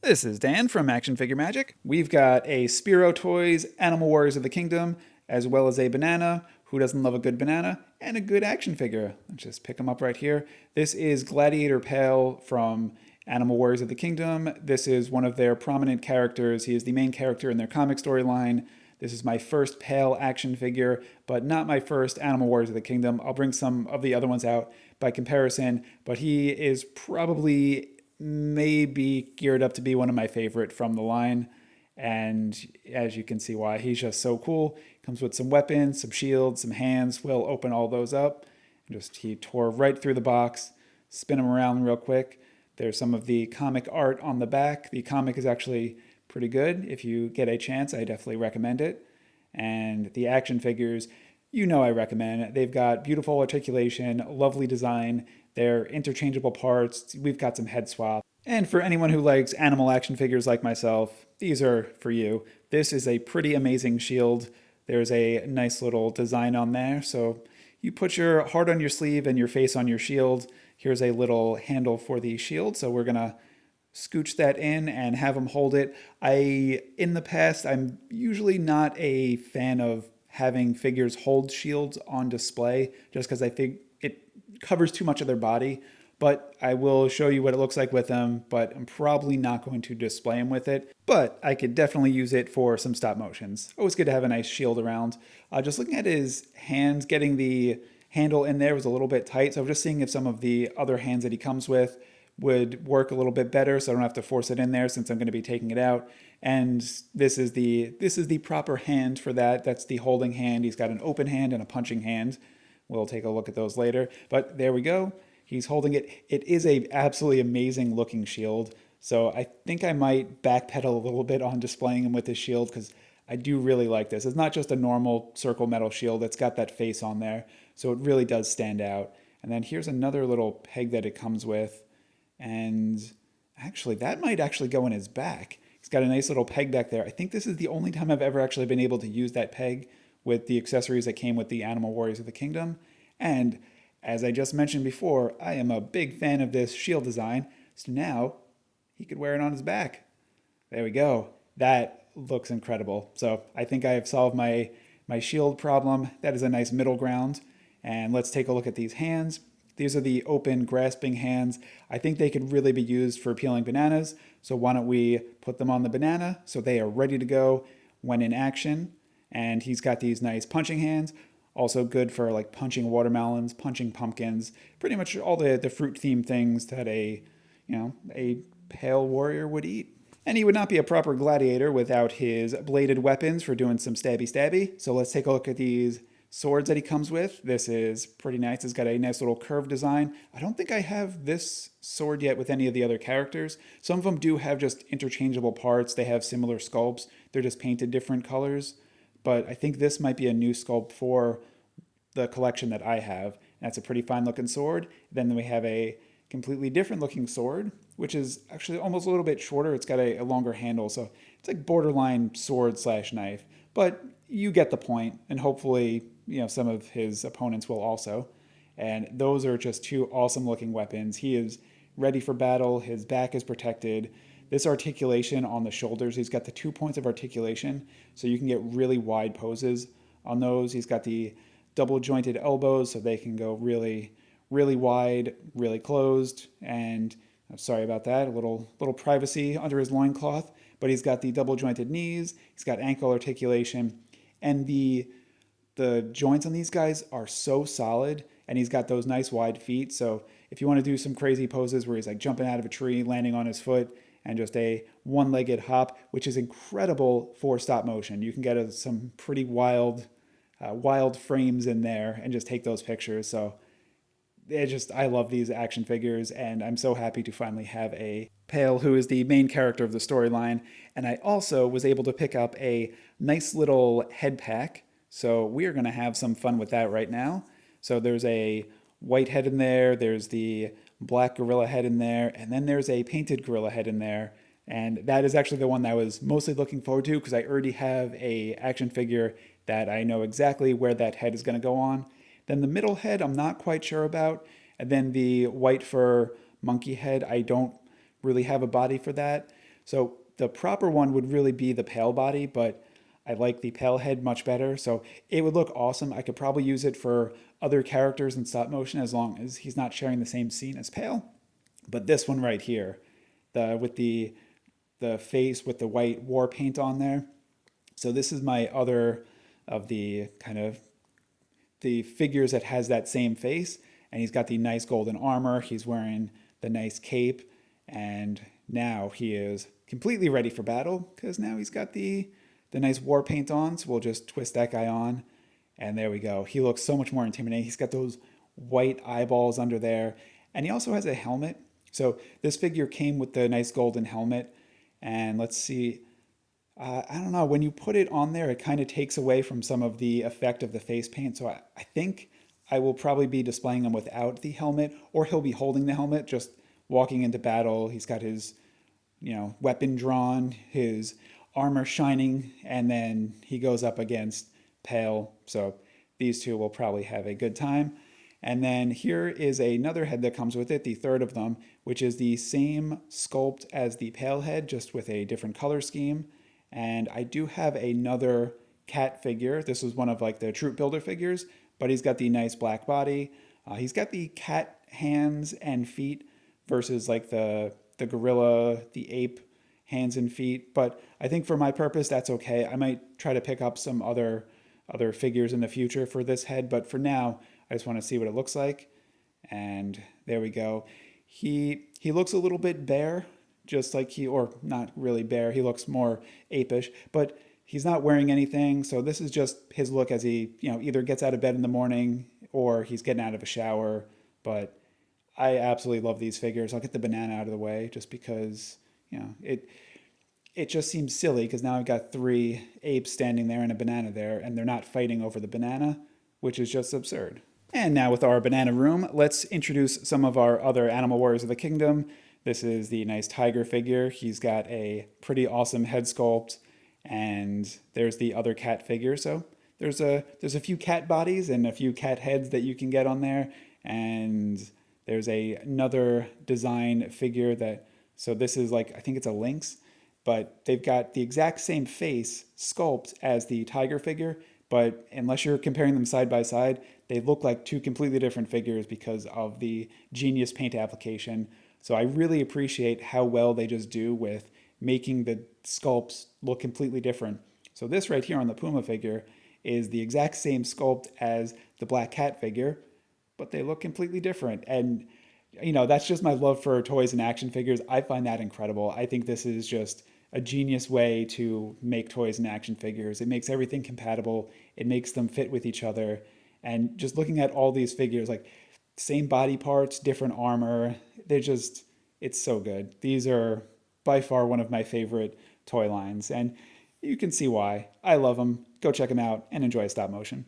This is Dan from Action Figure Magic. We've got a Spero Toys Animal Warriors of the Kingdom, as well as a banana. Who doesn't love a good banana? And a good action figure. Let's just pick them up right here. This is Gladiator Pale from Animal Warriors of the Kingdom. This is one of their prominent characters. He is the main character in their comic storyline. This is my first Pale action figure, but not my first Animal Warriors of the Kingdom. I'll bring some of the other ones out by comparison, but he is probably maybe geared up to be one of my favorite from the line. And as you can see why, he's just so cool. Comes with some weapons, some shields, some hands. We'll open all those up. He tore right through the box. Spin him around real quick. There's some of the comic art on the back. The comic is actually pretty good. If you get a chance, I definitely recommend it. And the action figures, you know I recommend. They've got beautiful articulation, lovely design. They're interchangeable parts. We've got some head swap. And for anyone who likes animal action figures like myself, these are for you. This is a pretty amazing shield. There's a nice little design on there. So you put your heart on your sleeve and your face on your shield. Here's a little handle for the shield. So we're going to scooch that in and have them hold it. In the past, I'm usually not a fan of having figures hold shields on display just because I think it covers too much of their body. But I will show you what it looks like with them, but I'm probably not going to display them with it. But I could definitely use it for some stop motions. Always good to have a nice shield around. Just looking at his hands, getting the handle in there was a little bit tight. So I'm just seeing if some of the other hands that he comes with would work a little bit better, so I don't have to force it in there since I'm going to be taking it out. And this is the proper hand for that. That's the holding hand. He's got an open hand and a punching hand. We'll take a look at those later. But there we go. He's holding it. It is a absolutely amazing looking shield. So I think I might backpedal a little bit on displaying him with this shield because I do really like this. It's not just a normal circle metal shield. It's got that face on there. So it really does stand out. And then here's another little peg that it comes with. And actually, that might actually go in his back. He's got a nice little peg back there. I think this is the only time I've ever actually been able to use that peg with the accessories that came with the Animal Warriors of the Kingdom. And as I just mentioned before, I am a big fan of this shield design. So now he could wear it on his back. There we go. That looks incredible. So I think I have solved my shield problem. That is a nice middle ground. And let's take a look at these hands. These are the open grasping hands. I think they could really be used for peeling bananas. So why don't we put them on the banana so they are ready to go when in action. And he's got these nice punching hands. Also good for like punching watermelons, punching pumpkins, pretty much all the fruit themed things that a pale warrior would eat. And he would not be a proper gladiator without his bladed weapons for doing some stabby stabby. So let's take a look at these swords that he comes with. This is pretty nice. It's got a nice little curved design. I don't think I have this sword yet with any of the other characters. Some of them do have just interchangeable parts. They have similar sculpts. They're just painted different colors. But I think this might be a new sculpt for the collection that I have. That's a pretty fine looking sword. Then we have a completely different looking sword, which is actually almost a little bit shorter. It's got a longer handle. So it's like borderline sword / knife. But you get the point, and hopefully some of his opponents will also. And those are just two awesome looking weapons. He is ready for battle. His back is protected. This articulation on the shoulders, he's got the 2 points of articulation, so you can get really wide poses on those. He's got the double jointed elbows, so they can go really, really wide, really closed. And I'm sorry about that, a little privacy under his loincloth. But he's got the double jointed knees. He's got ankle articulation. And the joints on these guys are so solid, and he's got those nice wide feet. So if you want to do some crazy poses where he's like jumping out of a tree, landing on his foot, and just a one-legged hop, which is incredible for stop motion. You can get some pretty wild frames in there and just take those pictures. So I love these action figures, and I'm so happy to finally have a Pale who is the main character of the storyline. And I also was able to pick up a nice little head pack. So we are going to have some fun with that right now. So there's a white head in there, there's the black gorilla head in there, and then there's a painted gorilla head in there. And that is actually the one that I was mostly looking forward to because I already have a action figure that I know exactly where that head is going to go on. Then the middle head I'm not quite sure about. And then the white fur monkey head, I don't really have a body for that. So the proper one would really be the pale body, but I like the pale head much better. So it would look awesome. I could probably use it for other characters in stop motion as long as he's not sharing the same scene as Pale. But this one right here, with the face with the white war paint on there. So this is my other of the kind of the figures that has that same face, and he's got the nice golden armor. He's wearing the nice cape, and now he is completely ready for battle because now he's got the nice war paint on. So we'll just twist that guy on, and there we go. He looks so much more intimidating. He's got those white eyeballs under there, and he also has a helmet. So this figure came with the nice golden helmet, and let's see. I don't know. When you put it on there, it kind of takes away from some of the effect of the face paint. So I think I will probably be displaying him without the helmet, or he'll be holding the helmet, just walking into battle. He's got his, weapon drawn, his armor shining, and then he goes up against Pale. So these two will probably have a good time. And then here is another head that comes with it, the third of them, which is the same sculpt as the Pale head, just with a different color scheme. And I do have another cat figure. This was one of like the troop builder figures, but he's got the nice black body. He's got the cat hands and feet versus like the gorilla, the ape hands and feet. But I think for my purpose, that's okay. I might try to pick up some other figures in the future for this head, but for now, I just want to see what it looks like. And there we go. He looks a little bit bare, just like or not really bare. He looks more apish, but he's not wearing anything. So this is just his look as he, either gets out of bed in the morning or he's getting out of a shower. But I absolutely love these figures. I'll get the banana out of the way just because, it just seems silly because now I've got 3 apes standing there and a banana there, and they're not fighting over the banana, which is just absurd. And now with our banana room, let's introduce some of our other Animal Warriors of the Kingdom. This is the nice tiger figure. He's got a pretty awesome head sculpt, and there's the other cat figure. So there's a few cat bodies and a few cat heads that you can get on there, and there's another design figure so this is like, I think it's a lynx, but they've got the exact same face sculpt as the tiger figure, but unless you're comparing them side by side, they look like 2 completely different figures because of the genius paint application. So I really appreciate how well they just do with making the sculpts look completely different. So this right here on the Puma figure is the exact same sculpt as the black cat figure, but they look completely different. And that's just my love for toys and action figures. I find that incredible. I think this is just a genius way to make toys and action figures. It makes everything compatible. It makes them fit with each other. And just looking at all these figures, like same body parts, different armor, it's so good. These are by far one of my favorite toy lines. And you can see why. I love them. Go check them out and enjoy stop motion.